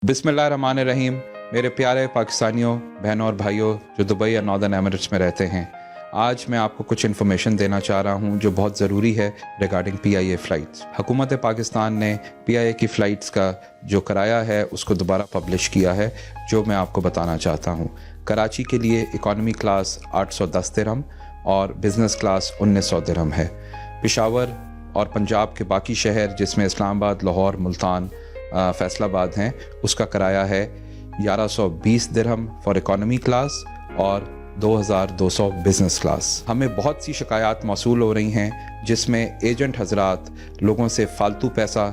बिस्मिल्लाहिर्रहमानिर्रहीम। मेरे प्यारे पाकिस्तानियों, बहनों और भाइयों जो दुबई या नॉर्दर्न एमिरेट्स में रहते हैं, आज मैं आपको कुछ इन्फॉर्मेशन देना चाह रहा हूं जो बहुत ज़रूरी है रिगार्डिंग PIA फ़्लाइट्स। हुकूमत पाकिस्तान ने PIA की फ़्लाइट्स का जो किराया है उसको दोबारा पब्लिश किया है, जो मैं आपको बताना चाहता हूं। कराची के लिए इकॉनमी क्लास 810 दिरहम और बिज़नेस क्लास 1900 दिरहम है। पेशावर और पंजाब के बाकी शहर जिसमें इस्लामाबाद, लाहौर, मुल्तान, फैसलाबाद हैं, उसका किराया है 1120 दिरहम फॉर इकॉनमी क्लास और 2200 बिज़नेस क्लास। हमें बहुत सी शिकायत मौसूल हो रही हैं जिसमें एजेंट हजरात लोगों से फालतू पैसा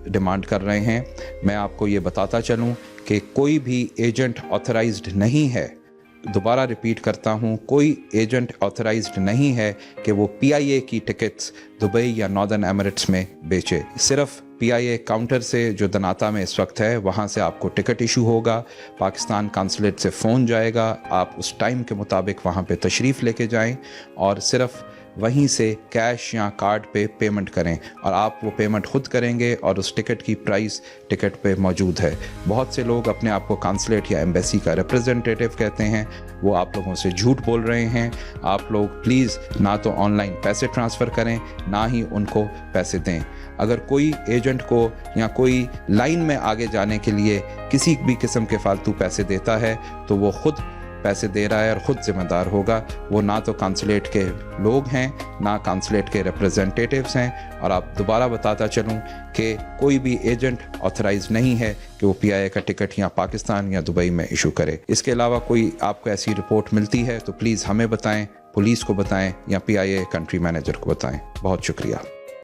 डिमांड कर रहे हैं। मैं आपको ये बताता चलूँ कि कोई भी एजेंट ऑथराइज्ड नहीं है। दोबारा रिपीट करता हूँ, कोई एजेंट ऑथराइज्ड नहीं है कि वो PIA की टिकट्स दुबई या नॉर्दर्न एमिरेट्स में बेचे। सिर्फ PIA काउंटर से जो दनाता में इस वक्त है वहाँ से आपको टिकट इशू होगा, पाकिस्तान कॉन्सुलेट से फ़ोन जाएगा, आप उस टाइम के मुताबिक वहाँ पे तशरीफ़ लेके जाएं और सिर्फ वहीं से कैश या कार्ड पे पेमेंट करें और आप वो पेमेंट खुद करेंगे और उस टिकट की प्राइस टिकट पे मौजूद है। बहुत से लोग अपने आप को कॉन्सुलेट या एम्बेसी का रिप्रेजेंटेटिव कहते हैं, वो आप लोगों से झूठ बोल रहे हैं। आप लोग प्लीज़ ना तो ऑनलाइन पैसे ट्रांसफ़र करें, ना ही उनको पैसे दें। अगर कोई एजेंट को या कोई लाइन में आगे जाने के लिए किसी भी किस्म के फालतू पैसे देता है तो वो खुद पैसे दे रहा है और ख़ुद ज़िम्मेदार होगा। वो ना तो कॉन्सुलेट के लोग हैं, ना कॉन्सुलेट के रिप्रेजेंटेटिव्स हैं। और आप दोबारा बताता चलूँ कि कोई भी एजेंट ऑथराइज नहीं है कि वो PIA का टिकट या पाकिस्तान या दुबई में इशू करे। इसके अलावा कोई आपको ऐसी रिपोर्ट मिलती है तो प्लीज़ हमें बताएं, पुलिस को बताएं या PIA कंट्री मैनेजर को बताएं। बहुत शुक्रिया।